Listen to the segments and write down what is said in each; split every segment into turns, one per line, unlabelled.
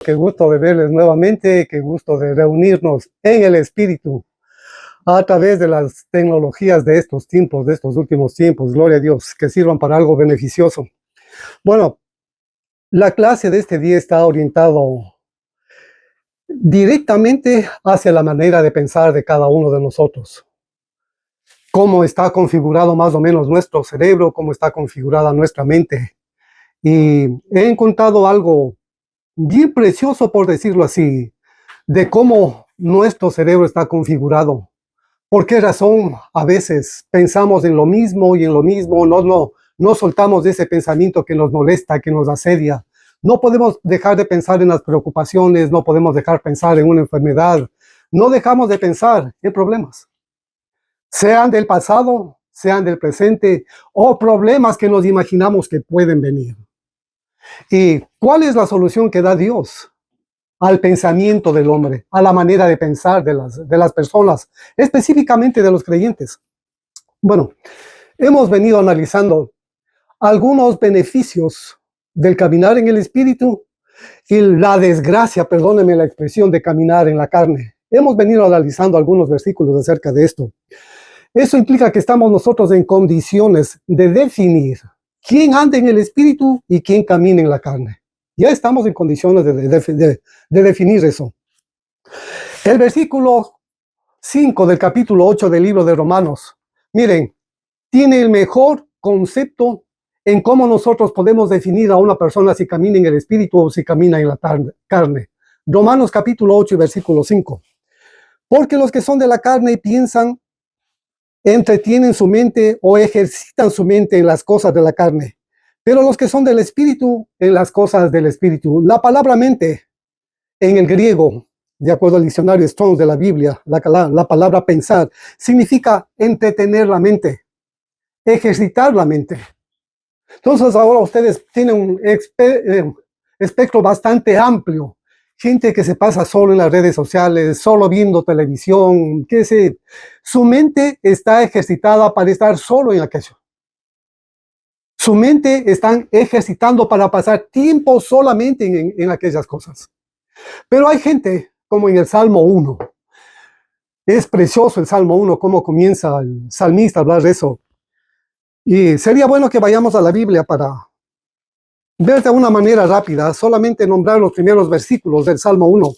Qué gusto de verles nuevamente, qué gusto de reunirnos en el espíritu a través de las tecnologías de estos tiempos, de estos últimos tiempos. Gloria a Dios, que sirvan para algo beneficioso. Bueno, la clase de este día está orientado directamente hacia la manera de pensar de cada uno de nosotros. Cómo está configurado más o menos nuestro cerebro, cómo está configurada nuestra mente. Y he encontrado algo bien precioso, por decirlo así, de cómo nuestro cerebro está configurado. ¿Por qué razón a veces pensamos en lo mismo y en lo mismo? No soltamos de ese pensamiento que nos molesta, que nos asedia. No podemos dejar de pensar en las preocupaciones, no podemos dejar de pensar en una enfermedad. No dejamos de pensar en problemas, sean del pasado, sean del presente, o problemas que nos imaginamos que pueden venir. ¿Y cuál es la solución que da Dios al pensamiento del hombre, a la manera de pensar de las personas, específicamente de los creyentes? Bueno, hemos venido analizando algunos beneficios del caminar en el espíritu y la desgracia, perdónenme la expresión, de caminar en la carne. Hemos venido analizando algunos versículos acerca de esto. Eso implica que estamos nosotros en condiciones de definir quién anda en el espíritu y quién camina en la carne. Ya estamos en condiciones de definir eso. El versículo 5 del capítulo 8 del libro de Romanos, miren, tiene el mejor concepto en cómo nosotros podemos definir a una persona si camina en el espíritu o si camina en la carne. Romanos capítulo 8 y versículo 5. Porque los que son de la carne piensan, entretienen su mente o ejercitan su mente en las cosas de la carne, pero los que son del espíritu, en las cosas del espíritu. La palabra mente en el griego, de acuerdo al diccionario Strong's de la Biblia, la palabra pensar significa entretener la mente, ejercitar la mente. Entonces ahora ustedes tienen un espectro bastante amplio. Gente que se pasa solo en las redes sociales, solo viendo televisión, su mente está ejercitada para estar solo en aquello. Su mente están ejercitando para pasar tiempo solamente en aquellas cosas. Pero hay gente, como en el Salmo 1, es precioso el Salmo 1, cómo comienza el salmista a hablar de eso. Y sería bueno que vayamos a la Biblia para ver de una manera rápida, solamente nombrar los primeros versículos del Salmo 1.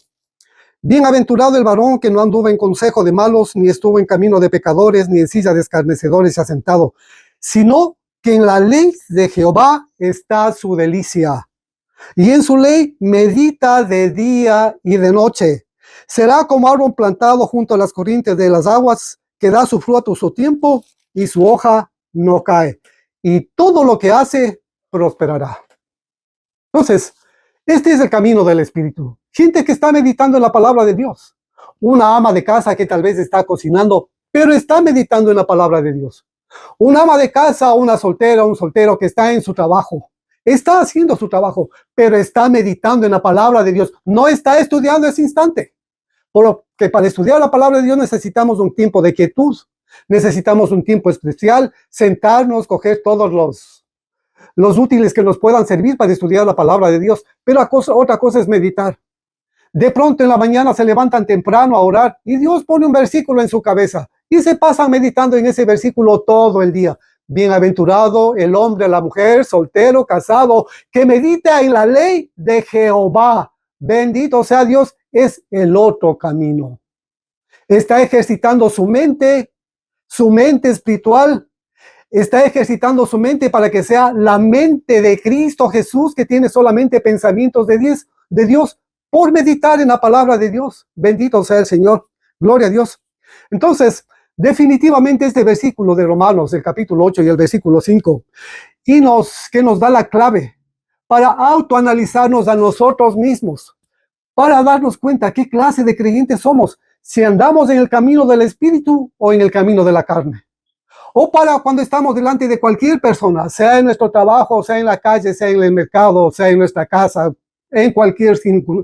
Bienaventurado el varón que no anduvo en consejo de malos, ni estuvo en camino de pecadores, ni en silla de escarnecedores se ha sentado, sino que en la ley de Jehová está su delicia, y en su ley medita de día y de noche. Será como árbol plantado junto a las corrientes de las aguas, que da su fruto a su tiempo, y su hoja no cae, y todo lo que hace prosperará. Entonces, este es el camino del espíritu. Gente que está meditando en la palabra de Dios. Una ama de casa que tal vez está cocinando, pero está meditando en la palabra de Dios. Una ama de casa, una soltera, un soltero que está en su trabajo. Está haciendo su trabajo, pero está meditando en la palabra de Dios. No está estudiando ese instante. Porque para estudiar la palabra de Dios necesitamos un tiempo de quietud. Necesitamos un tiempo especial, sentarnos, coger todos los útiles que nos puedan servir para estudiar la palabra de Dios. Pero otra cosa es meditar. De pronto en la mañana se levantan temprano a orar y Dios pone un versículo en su cabeza y se pasan meditando en ese versículo todo el día. Bienaventurado el hombre, la mujer, soltero, casado, que medita en la ley de Jehová. Bendito sea Dios, es el otro camino. Está ejercitando su mente espiritual. Está ejercitando su mente para que sea la mente de Cristo Jesús, que tiene solamente pensamientos de Dios por meditar en la palabra de Dios. Bendito sea el Señor. Gloria a Dios. Entonces, definitivamente este versículo de Romanos, el capítulo 8 y el versículo 5, que nos da la clave para autoanalizarnos a nosotros mismos, para darnos cuenta qué clase de creyentes somos, si andamos en el camino del espíritu o en el camino de la carne. O para cuando estamos delante de cualquier persona, sea en nuestro trabajo, sea en la calle, sea en el mercado, sea en nuestra casa, en cualquier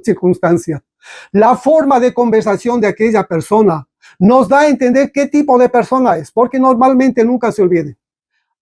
circunstancia. La forma de conversación de aquella persona nos da a entender qué tipo de persona es, porque normalmente nunca se olvide.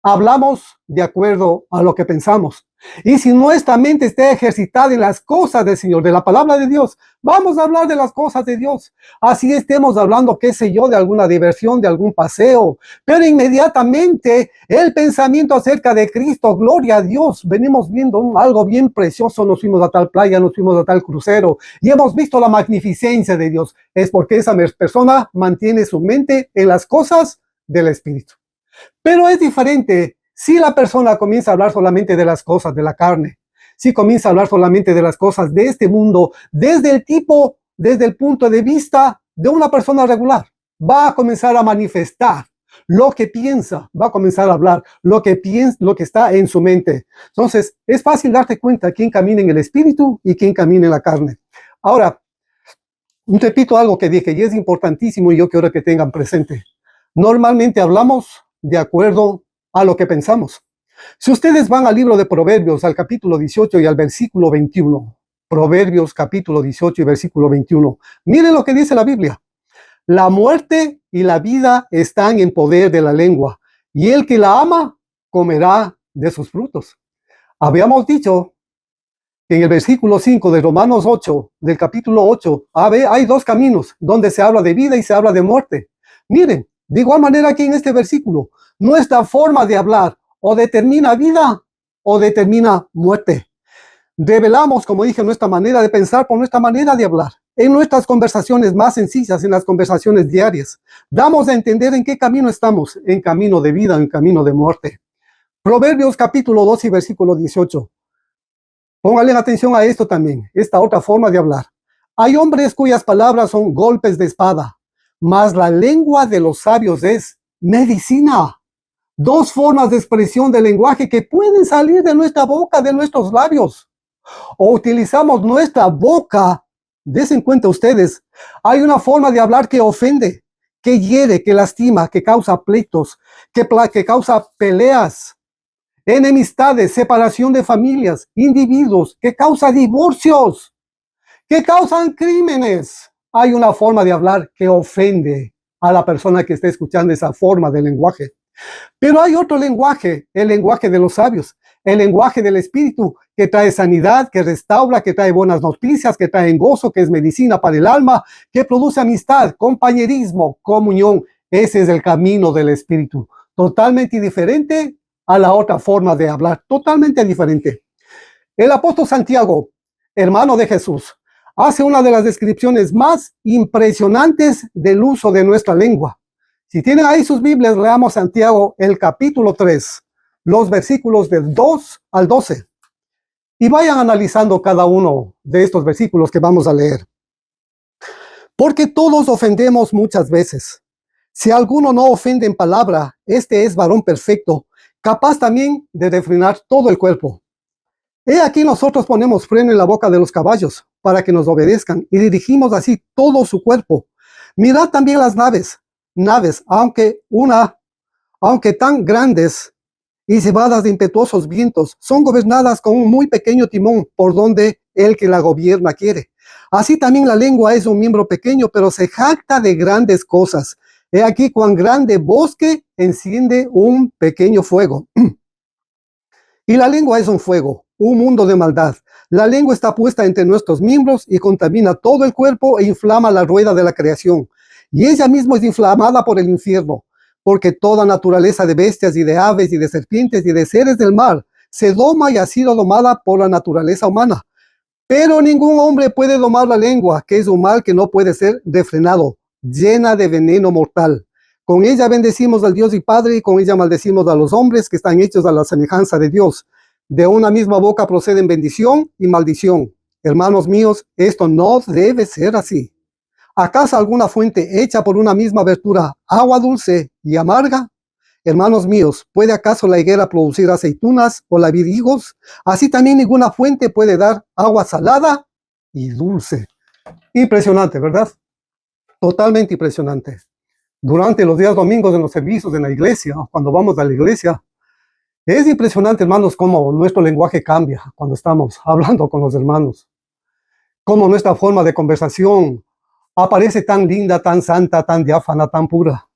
hablamos de acuerdo a lo que pensamos. Y si nuestra mente está ejercitada en las cosas del Señor, de la palabra de Dios, vamos a hablar de las cosas de Dios. Así estemos hablando, qué sé yo, de alguna diversión, de algún paseo, pero inmediatamente el pensamiento acerca de Cristo, gloria a Dios, venimos viendo algo bien precioso, nos fuimos a tal playa, nos fuimos a tal crucero y hemos visto la magnificencia de Dios. Es porque esa persona mantiene su mente en las cosas del Espíritu. Pero es diferente si la persona comienza a hablar solamente de las cosas de la carne, si comienza a hablar solamente de las cosas de este mundo, desde el punto de vista de una persona regular, va a comenzar a manifestar lo que piensa, va a comenzar a hablar lo que piensa, lo que está en su mente. Entonces, es fácil darte cuenta quién camina en el espíritu y quién camina en la carne. Ahora, repito algo que dije y es importantísimo y yo quiero que tengan presente. Normalmente hablamos de acuerdo a lo que pensamos. Si ustedes van al libro de Proverbios, al capítulo 18 y al versículo 21, Proverbios capítulo 18 y versículo 21, miren lo que dice la Biblia. La muerte y la vida están en poder de la lengua, y el que la ama comerá de sus frutos. Habíamos dicho que en el versículo 5 de Romanos 8, del capítulo 8, hay dos caminos donde se habla de vida y se habla de muerte. Miren, de igual manera aquí en este versículo, nuestra forma de hablar o determina vida o determina muerte. Revelamos, como dije, nuestra manera de pensar por nuestra manera de hablar. En nuestras conversaciones más sencillas, en las conversaciones diarias, damos a entender en qué camino estamos, en camino de vida o en camino de muerte. Proverbios capítulo 2 y versículo 18. Pónganle atención a esto también, esta otra forma de hablar. Hay hombres cuyas palabras son golpes de espada, mas la lengua de los sabios es medicina. Dos formas de expresión del lenguaje que pueden salir de nuestra boca, de nuestros labios. O utilizamos nuestra boca, desen cuenta ustedes, hay una forma de hablar que ofende, que hiere, que lastima, que causa pleitos, que causa peleas, enemistades, separación de familias, individuos, que causa divorcios, que causan crímenes. Hay una forma de hablar que ofende a la persona que está escuchando esa forma de lenguaje. Pero hay otro lenguaje, el lenguaje de los sabios, el lenguaje del espíritu, que trae sanidad, que restaura, que trae buenas noticias, que trae gozo, que es medicina para el alma, que produce amistad, compañerismo, comunión. Ese es el camino del espíritu, totalmente diferente a la otra forma de hablar, totalmente diferente. El apóstol Santiago, hermano de Jesús, hace una de las descripciones más impresionantes del uso de nuestra lengua. Si tienen ahí sus Biblias, leamos Santiago, el capítulo 3, los versículos del 2 al 12. Y vayan analizando cada uno de estos versículos que vamos a leer. Porque todos ofendemos muchas veces. Si alguno no ofende en palabra, este es varón perfecto, capaz también de refrenar todo el cuerpo. He aquí nosotros ponemos freno en la boca de los caballos, para que nos obedezcan, y dirigimos así todo su cuerpo. Mirad también las naves, aunque tan grandes y cebadas de impetuosos vientos, son gobernadas con un muy pequeño timón por donde el que la gobierna quiere. Así también la lengua es un miembro pequeño, pero se jacta de grandes cosas. He aquí cuán grande bosque enciende un pequeño fuego. Y la lengua es un fuego, un mundo de maldad. La lengua está puesta entre nuestros miembros y contamina todo el cuerpo e inflama la rueda de la creación. Y ella misma es inflamada por el infierno, porque toda naturaleza de bestias y de aves y de serpientes y de seres del mar se doma y ha sido domada por la naturaleza humana. Pero ningún hombre puede domar la lengua, que es un mal que no puede ser refrenado, llena de veneno mortal. Con ella bendecimos al Dios y Padre, y con ella maldecimos a los hombres que están hechos a la semejanza de Dios. De una misma boca proceden bendición y maldición. Hermanos míos, esto no debe ser así. ¿Acaso alguna fuente hecha por una misma abertura, agua dulce y amarga? Hermanos míos, ¿puede acaso la higuera producir aceitunas o la vid higos? Así también ninguna fuente puede dar agua salada y dulce. Impresionante, ¿verdad? Totalmente impresionante. Durante los días domingos en los servicios en la iglesia, cuando vamos a la iglesia, es impresionante, hermanos, cómo nuestro lenguaje cambia cuando estamos hablando con los hermanos. Cómo nuestra forma de conversación aparece tan linda, tan santa, tan diáfana, tan pura.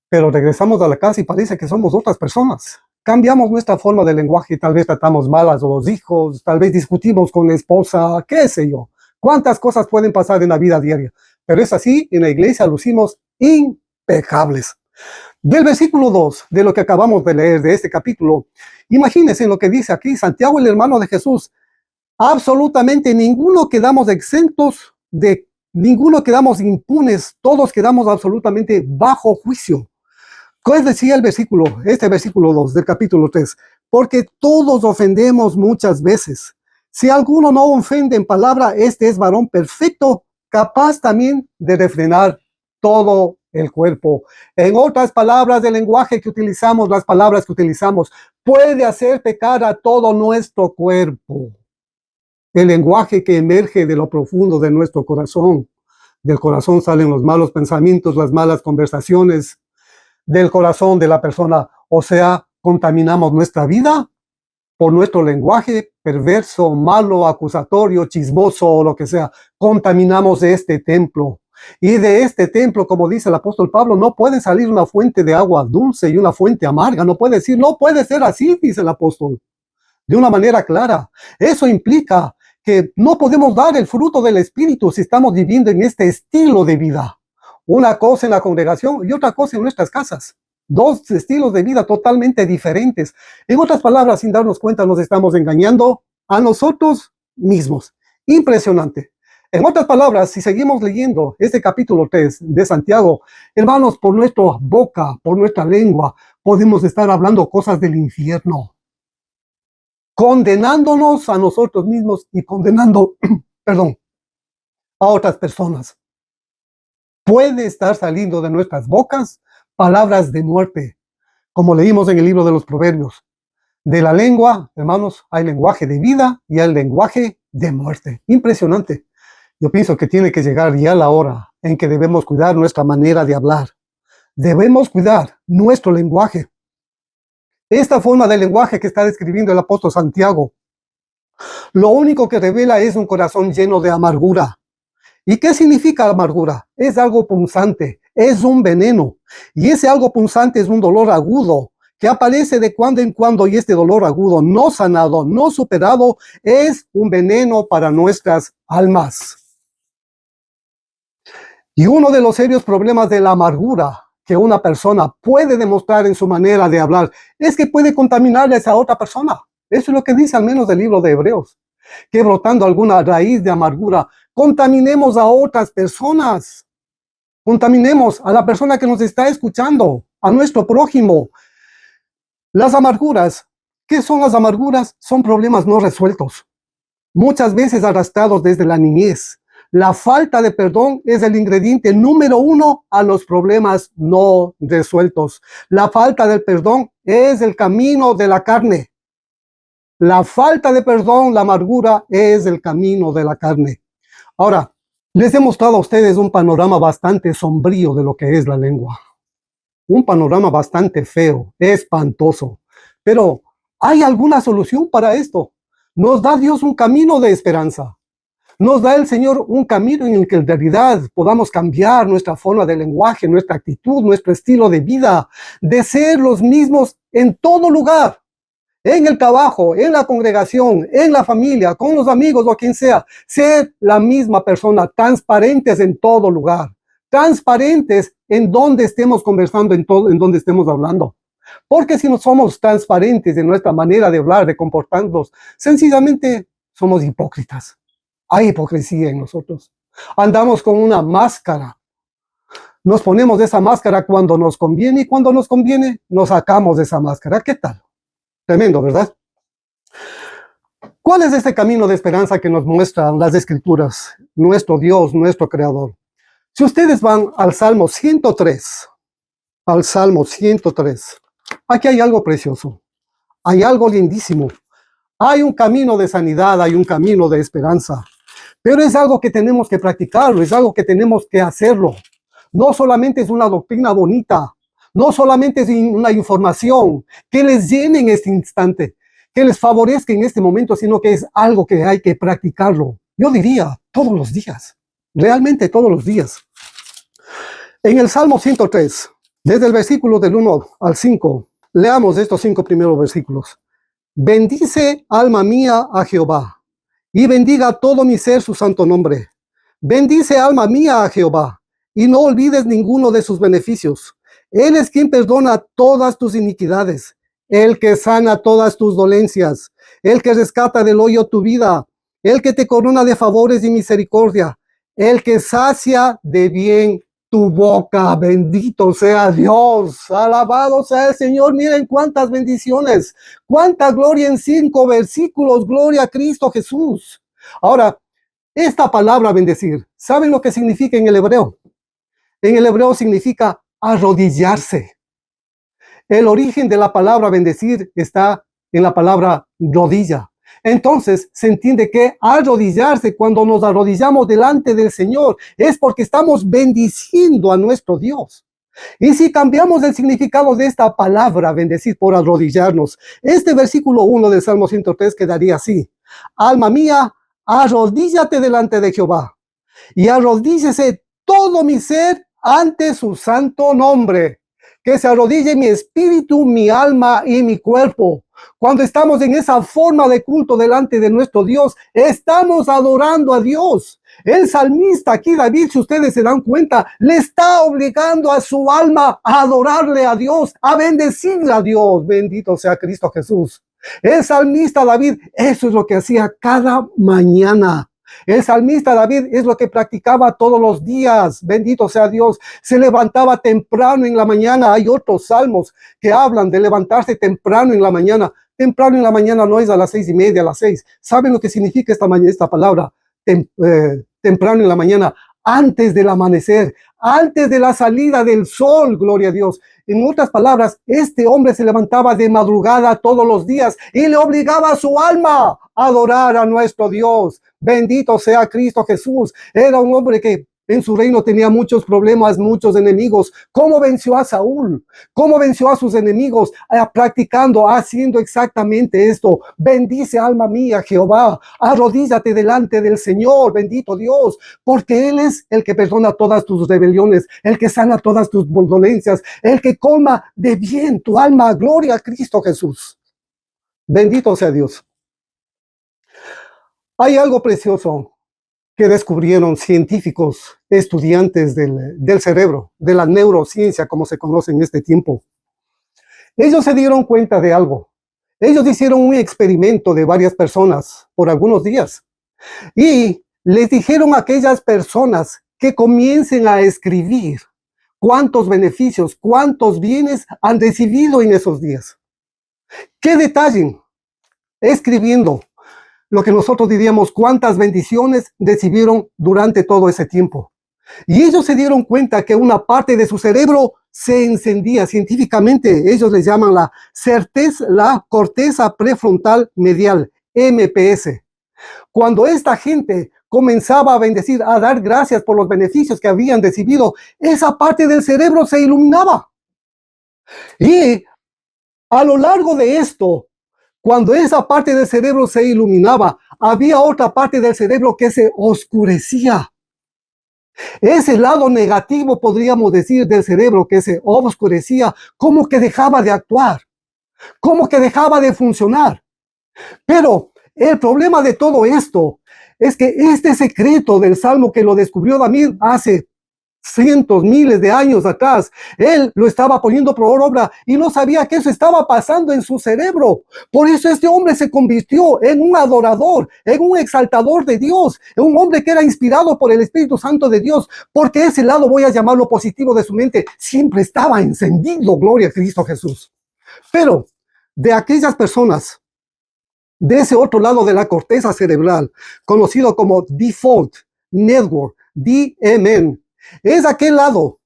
Pero regresamos a la casa y parece que somos otras personas. cambiamos nuestra forma de lenguaje, tal vez tratamos mal a los hijos, tal vez discutimos con la esposa, qué sé yo. ¿Cuántas cosas pueden pasar en la vida diaria? Pero es así, en la iglesia lucimos impecables. Del versículo 2, de lo que acabamos de leer de este capítulo, imagínense lo que dice aquí Santiago, el hermano de Jesús. Absolutamente ninguno quedamos exentos de ninguno quedamos impunes, todos quedamos absolutamente bajo juicio. ¿Qué decía el versículo, este versículo 2 del capítulo 3? Porque todos ofendemos muchas veces. Si alguno no ofende en palabra, este es varón perfecto, capaz también de refrenar todo el cuerpo. En otras palabras, el lenguaje que utilizamos, las palabras que utilizamos, puede hacer pecar a todo nuestro cuerpo. El lenguaje que emerge de lo profundo de nuestro corazón. Del corazón salen los malos pensamientos, las malas conversaciones, del corazón de la persona. O sea, contaminamos nuestra vida por nuestro lenguaje perverso, malo, acusatorio, chismoso o lo que sea. Contaminamos este templo. Y de este templo, como dice el apóstol Pablo, no puede salir una fuente de agua dulce y una fuente amarga. No puede decir, no puede ser así, dice el apóstol. De una manera clara. Eso implica que no podemos dar el fruto del Espíritu si estamos viviendo en este estilo de vida. Una cosa en la congregación y otra cosa en nuestras casas. Dos estilos de vida totalmente diferentes. En otras palabras, sin darnos cuenta, nos estamos engañando a nosotros mismos. Impresionante. En otras palabras, si seguimos leyendo este capítulo 3 de Santiago, hermanos, por nuestra boca, por nuestra lengua, podemos estar hablando cosas del infierno, condenándonos a nosotros mismos y condenando, perdón, a otras personas. Puede estar saliendo de nuestras bocas palabras de muerte, como leímos en el libro de los Proverbios. De la lengua, hermanos, hay lenguaje de vida y hay lenguaje de muerte. Impresionante. Yo pienso que tiene que llegar ya la hora en que debemos cuidar nuestra manera de hablar. Debemos cuidar nuestro lenguaje. Esta forma de lenguaje que está describiendo el apóstol Santiago, lo único que revela es un corazón lleno de amargura. ¿Y qué significa amargura? Es algo punzante, es un veneno. Y ese algo punzante es un dolor agudo que aparece de cuando en cuando, y este dolor agudo no sanado, no superado, es un veneno para nuestras almas. Y uno de los serios problemas de la amargura que una persona puede demostrar en su manera de hablar es que puede contaminarle a esa otra persona. Eso es lo que dice al menos el libro de Hebreos, que brotando alguna raíz de amargura, contaminemos a otras personas, contaminemos a la persona que nos está escuchando, a nuestro prójimo. Las amarguras, ¿qué son las amarguras? Son problemas no resueltos, muchas veces arrastrados desde la niñez. La falta de perdón es el ingrediente número 1 a los problemas no resueltos. La falta del perdón es el camino de la carne. La falta de perdón, la amargura, es el camino de la carne. Ahora, les he mostrado a ustedes un panorama bastante sombrío de lo que es la lengua. Un panorama bastante feo, espantoso. Pero, ¿hay alguna solución para esto? Nos da Dios un camino de esperanza. Nos da el Señor un camino en el que en realidad podamos cambiar nuestra forma de lenguaje, nuestra actitud, nuestro estilo de vida, de ser los mismos en todo lugar, en el trabajo, en la congregación, en la familia, con los amigos o quien sea, ser la misma persona, transparentes en todo lugar, transparentes en donde estemos conversando, en donde estemos hablando. Porque si no somos transparentes en nuestra manera de hablar, de comportarnos, sencillamente somos hipócritas. Hay hipocresía en nosotros. Andamos con una máscara. Nos ponemos esa máscara cuando nos conviene y cuando nos conviene nos sacamos de esa máscara. ¿Qué tal? Tremendo, ¿verdad? ¿Cuál es este camino de esperanza que nos muestran las Escrituras? Nuestro Dios, nuestro Creador. Si ustedes van al Salmo 103, aquí hay algo precioso. Hay algo lindísimo. Hay un camino de sanidad, hay un camino de esperanza. Pero es algo que tenemos que practicarlo, es algo que tenemos que hacerlo. No solamente es una doctrina bonita, no solamente es una información que les llene en este instante, que les favorezca en este momento, sino que es algo que hay que practicarlo. Yo diría todos los días, realmente todos los días. En el Salmo 103, desde el versículo del 1 al 5, Leamos estos 5 primeros versículos. Bendice, alma mía, a Jehová, y bendiga todo mi ser su santo nombre. Bendice, alma mía, a Jehová, y no olvides ninguno de sus beneficios. Él es quien perdona todas tus iniquidades, el que sana todas tus dolencias, el que rescata del hoyo tu vida, el que te corona de favores y misericordia, el que sacia de bien tu boca. Bendito sea Dios, alabado sea el Señor. Miren cuántas bendiciones, cuánta gloria en 5 versículos. Gloria a Cristo Jesús. Ahora, esta palabra bendecir, ¿saben lo que significa en el hebreo? En el hebreo significa arrodillarse. El origen de la palabra bendecir está en la palabra rodilla. Entonces se entiende que arrodillarse, cuando nos arrodillamos delante del Señor, es porque estamos bendiciendo a nuestro Dios. Y si cambiamos el significado de esta palabra bendecir por arrodillarnos, este versículo 1 del Salmo 103 quedaría así: alma mía, arrodíllate delante de Jehová, y arrodíllese todo mi ser ante su santo nombre. Que se arrodille mi espíritu, mi alma y mi cuerpo. Cuando estamos en esa forma de culto delante de nuestro Dios, estamos adorando a Dios. El salmista aquí, David, si ustedes se dan cuenta, le está obligando a su alma a adorarle a Dios, a bendecir a Dios. Bendito sea Cristo Jesús. El salmista David, eso es lo que hacía cada mañana. El salmista David es lo que practicaba todos los días. Bendito sea Dios. Se levantaba temprano en la mañana. Hay otros salmos que hablan de levantarse temprano en la mañana. Temprano en la mañana no es a las 6:30, a las 6. ¿Saben lo que significa esta palabra? Temprano en la mañana, antes del amanecer, antes de la salida del sol, gloria a Dios. En otras palabras, este hombre se levantaba de madrugada todos los días y le obligaba a su alma a adorar a nuestro Dios. Bendito sea Cristo Jesús. Era un hombre que en su reino tenía muchos problemas, muchos enemigos. ¿Cómo venció a Saúl? ¿Cómo venció a sus enemigos? Practicando, haciendo exactamente esto. Bendice, alma mía, Jehová. Arrodíllate delante del Señor, bendito Dios, porque Él es el que perdona todas tus rebeliones, el que sana todas tus dolencias, el que colma de bien tu alma. Gloria a Cristo Jesús. Bendito sea Dios. Hay algo precioso que descubrieron científicos, estudiantes del cerebro, de la neurociencia, como se conoce en este tiempo. Ellos se dieron cuenta de algo. Ellos hicieron un experimento de varias personas por algunos días y les dijeron a aquellas personas que comiencen a escribir cuántos beneficios, cuántos bienes han recibido en esos días. ¿Qué detallen? Escribiendo lo que nosotros diríamos cuántas bendiciones recibieron durante todo ese tiempo. Y ellos se dieron cuenta que una parte de su cerebro se encendía. Científicamente ellos les llaman la corteza prefrontal medial, MPS. Cuando esta gente comenzaba a bendecir, a dar gracias por los beneficios que habían recibido, esa parte del cerebro se iluminaba. Y a lo largo de esto, cuando esa parte del cerebro se iluminaba, había otra parte del cerebro que se oscurecía. Ese lado negativo, podríamos decir, del cerebro que se oscurecía, como que dejaba de actuar, como que dejaba de funcionar. Pero el problema de todo esto es que este secreto del Salmo que lo descubrió David hace cientos, miles de años atrás, él lo estaba poniendo por obra y no sabía que eso estaba pasando en su cerebro. Por eso este hombre se convirtió en un adorador, en un exaltador de Dios, en un hombre que era inspirado por el Espíritu Santo de Dios, porque ese lado, voy a llamarlo positivo, de su mente siempre estaba encendido. Gloria a Cristo Jesús. Pero de aquellas personas, de ese otro lado de la corteza cerebral, conocido como Default Network, DMN, es aquel lado.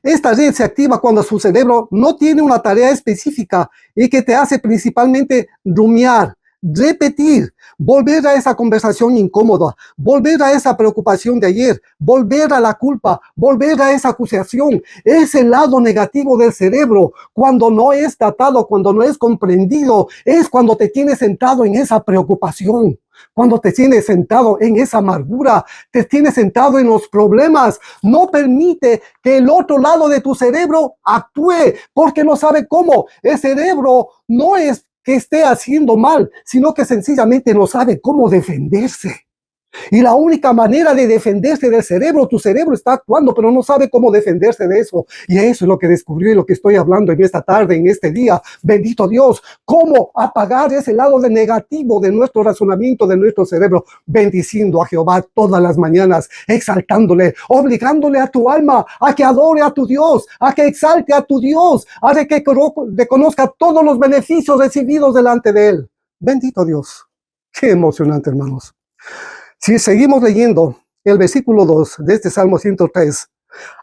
Esta red se activa cuando su cerebro no tiene una tarea específica y que te hace principalmente rumiar, repetir, volver a esa conversación incómoda, volver a esa preocupación de ayer, volver a la culpa, volver a esa acusación. Ese lado negativo del cerebro, cuando no es tratado, cuando no es comprendido, es cuando te tienes sentado en esa preocupación. Cuando te tienes sentado en esa amargura, te tienes sentado en los problemas, no permite que el otro lado de tu cerebro actúe, porque no sabe cómo. El cerebro no es que esté haciendo mal, sino que sencillamente no sabe cómo defenderse. Y la única manera de defenderse del cerebro, tu cerebro está actuando, pero no sabe cómo defenderse de eso. Y eso es lo que descubrió y lo que estoy hablando en esta tarde, en este día. Bendito Dios, cómo apagar ese lado de negativo de nuestro razonamiento, de nuestro cerebro, bendiciendo a Jehová todas las mañanas, exaltándole, obligándole a tu alma a que adore a tu Dios, a que exalte a tu Dios, a que reconozca todos los beneficios recibidos delante de Él. Bendito Dios. Qué emocionante, hermanos. Si seguimos leyendo el versículo 2 de este Salmo 103,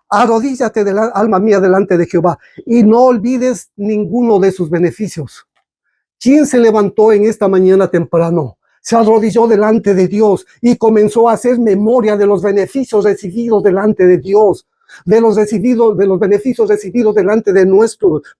arrodíllate, alma mía, delante de Jehová y no olvides ninguno de sus beneficios. ¿Quién se levantó en esta mañana temprano? Se arrodilló delante de Dios y comenzó a hacer memoria de los beneficios recibidos delante de Dios, de los beneficios recibidos delante de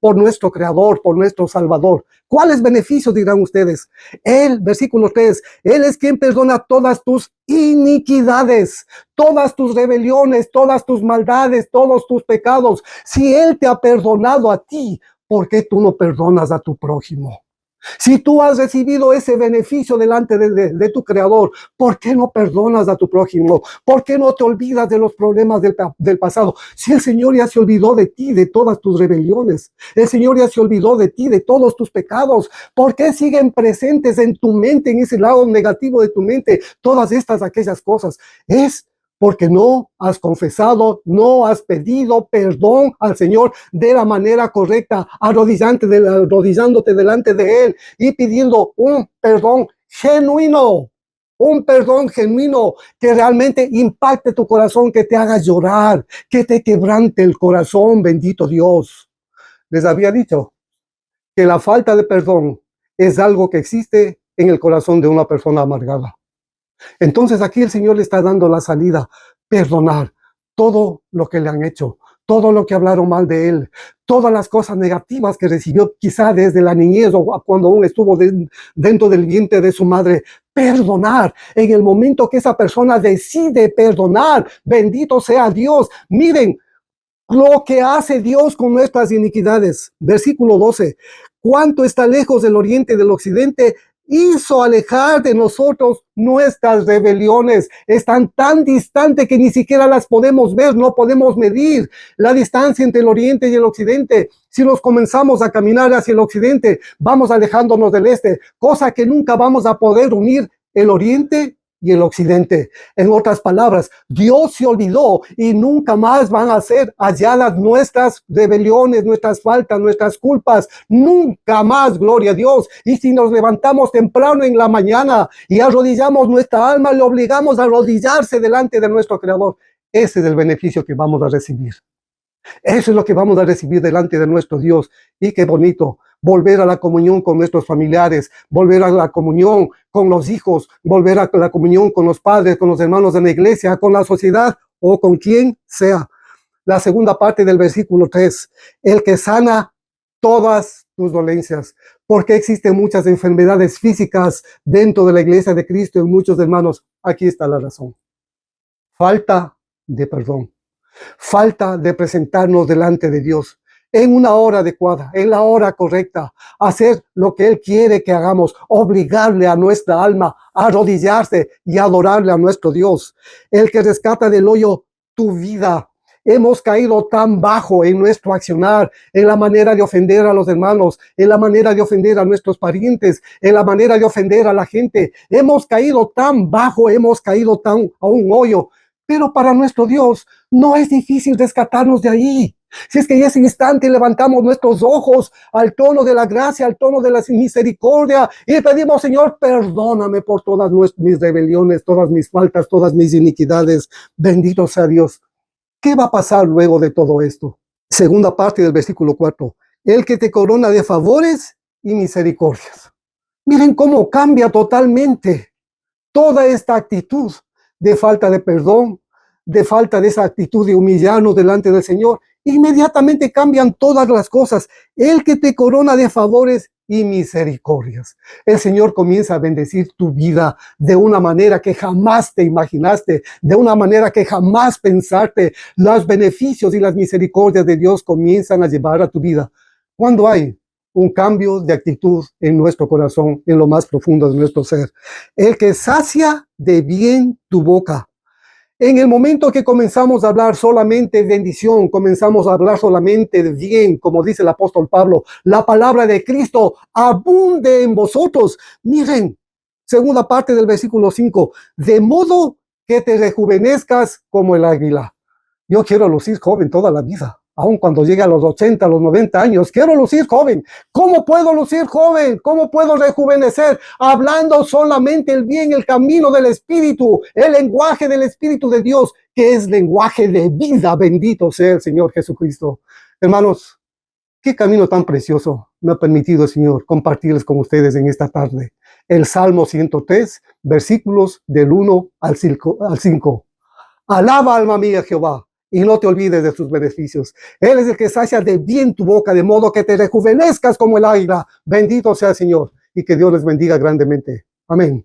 por nuestro Creador, por nuestro Salvador. ¿Cuáles beneficios dirán ustedes? Él, versículo 3, Él es quien perdona todas tus iniquidades, todas tus rebeliones, todas tus maldades, todos tus pecados. Si Él te ha perdonado a ti, ¿por qué tú no perdonas a tu prójimo? Si tú has recibido ese beneficio delante de tu Creador, ¿por qué no perdonas a tu prójimo? ¿Por qué no te olvidas de los problemas del pasado? Si el Señor ya se olvidó de ti, de todas tus rebeliones, el Señor ya se olvidó de ti, de todos tus pecados, ¿por qué siguen presentes en tu mente, en ese lado negativo de tu mente, todas aquellas cosas? Es porque no has confesado, no has pedido perdón al Señor de la manera correcta, arrodillándote delante de Él y pidiendo un perdón genuino que realmente impacte tu corazón, que te haga llorar, que te quebrante el corazón, bendito Dios. Les había dicho que la falta de perdón es algo que existe en el corazón de una persona amargada. Entonces aquí el Señor le está dando la salida, perdonar todo lo que le han hecho, todo lo que hablaron mal de él, todas las cosas negativas que recibió quizá desde la niñez o cuando aún estuvo dentro del vientre de su madre. Perdonar en el momento que esa persona decide perdonar, bendito sea Dios. Miren lo que hace Dios con nuestras iniquidades. Versículo 12. Cuánto está lejos del oriente y del occidente, hizo alejar de nosotros nuestras rebeliones. Están tan distantes que ni siquiera las podemos ver, no podemos medir la distancia entre el oriente y el occidente. Si nos comenzamos a caminar hacia el occidente, vamos alejándonos del este, cosa que nunca vamos a poder unir el oriente y el occidente. En otras palabras, Dios se olvidó y nunca más van a ser halladas nuestras rebeliones, nuestras faltas, nuestras culpas. Nunca más, gloria a Dios. Y si nos levantamos temprano en la mañana y arrodillamos nuestra alma, le obligamos a arrodillarse delante de nuestro Creador. Ese es el beneficio que vamos a recibir. Eso es lo que vamos a recibir delante de nuestro Dios. Y qué bonito, volver a la comunión con nuestros familiares, volver a la comunión con los hijos, volver a la comunión con los padres, con los hermanos de la iglesia, con la sociedad o con quien sea. La segunda parte del versículo 3, el que sana todas tus dolencias, porque existen muchas enfermedades físicas dentro de la iglesia de Cristo y muchos hermanos. Aquí está la razón. Falta de perdón. Falta de presentarnos delante de Dios en una hora adecuada, en la hora correcta, hacer lo que Él quiere que hagamos, obligarle a nuestra alma a arrodillarse y adorarle a nuestro Dios, el que rescata del hoyo tu vida. Hemos caído tan bajo en nuestro accionar, en la manera de ofender a los hermanos, en la manera de ofender a nuestros parientes, en la manera de ofender a la gente. Hemos caído tan bajo, hemos caído tan a un hoyo. Pero para nuestro Dios no es difícil rescatarnos de ahí. Si es que en ese instante levantamos nuestros ojos al trono de la gracia, al trono de la misericordia y pedimos, Señor, perdóname por todas mis rebeliones, todas mis faltas, todas mis iniquidades. Bendito sea Dios. ¿Qué va a pasar luego de todo esto? Segunda parte del versículo 4. El que te corona de favores y misericordias. Miren cómo cambia totalmente toda esta actitud de falta de perdón, de falta de esa actitud de humillarnos delante del Señor. Inmediatamente cambian todas las cosas. El que te corona de favores y misericordias. El Señor comienza a bendecir tu vida de una manera que jamás te imaginaste, de una manera que jamás pensaste. Los beneficios y las misericordias de Dios comienzan a llevar a tu vida. ¿Cuándo hay un cambio de actitud en nuestro corazón, en lo más profundo de nuestro ser? El que sacia de bien tu boca. En el momento que comenzamos a hablar solamente de bendición, comenzamos a hablar solamente de bien, como dice el apóstol Pablo, la palabra de Cristo abunde en vosotros. Miren, segunda parte del versículo 5, de modo que te rejuvenezcas como el águila. Yo quiero lucir joven toda la vida, aun cuando llegue a los 80, a los 90 años, quiero lucir joven. ¿Cómo puedo lucir joven? ¿Cómo puedo rejuvenecer? Hablando solamente el bien, el camino del Espíritu, el lenguaje del Espíritu de Dios, que es lenguaje de vida. Bendito sea el Señor Jesucristo. Hermanos, qué camino tan precioso me ha permitido el Señor compartirles con ustedes en esta tarde. El Salmo 103, versículos del 1 al 5. Alaba, alma mía, Jehová, y no te olvides de sus beneficios. Él es el que sacia de bien tu boca, de modo que te rejuvenezcas como el águila. Bendito sea el Señor, y que Dios les bendiga grandemente. Amén.